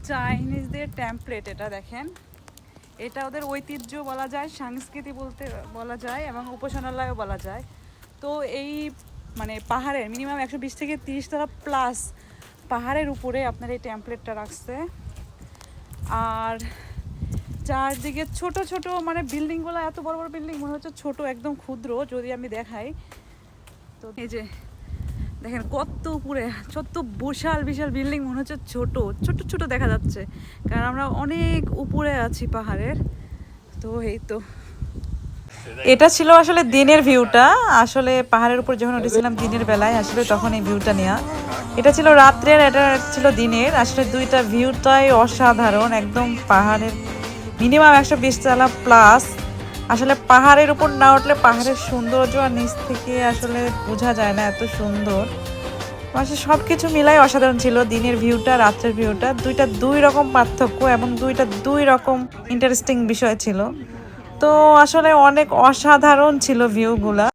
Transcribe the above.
চাইনিজদের template, এটা দেখেন, এটা ওদের ঐতিহ্য বলা যায়, সংস্কৃতি বলতে বলা যায় এবং উপাসনালয়ও বলা যায়। তো এই মানে পাহাড়ের মিনিমাম 120 থেকে 30 তলা প্লাস পাহাড়ের উপরে আপনার এই টেমপ্লেটটা রাখছে। আর চারদিকে ছোট ছোট মানে বিল্ডিংগুলো, এত বড় বড় বিল্ডিং মনে হচ্ছে ছোট, একদম ক্ষুদ্র যদি আমি দেখাই। তো এই যে দেখেন কত উপরে, ছোট্ট বিশাল বিশাল বিল্ডিং মনে হচ্ছে ছোট ছোট ছোট দেখা যাচ্ছে, কারণ আমরা অনেক উপরে আছি পাহাড়ের। তো এই তো এটা ছিল আসলে দিনের ভিউটা। আসলে পাহাড়ের উপর যখন উঠেছিলাম দিনের বেলায়, আসলে তখন এই ভিউটা নেওয়া। এটা ছিল রাত্রের, এটা ছিল দিনের। আসলে দুইটা ভিউটাই অসাধারণ, একদম পাহাড়ের মিনিমাম 120 তলা প্লাস। আসলে পাহাড়ের উপর না উঠলে পাহাড়ের সৌন্দর্য আর নিচ থেকে আসলে বোঝা যায় না, এত সুন্দর। আসলে সব কিছু মিলাই অসাধারণ ছিল, দিনের ভিউটা রাত্রের ভিউটা, দুইটা দুই রকম পার্থক্য এবং দুইটা দুই রকম ইন্টারেস্টিং বিষয় ছিল। তো আসলে অনেক অসাধারণ ছিল ভিউগুলা।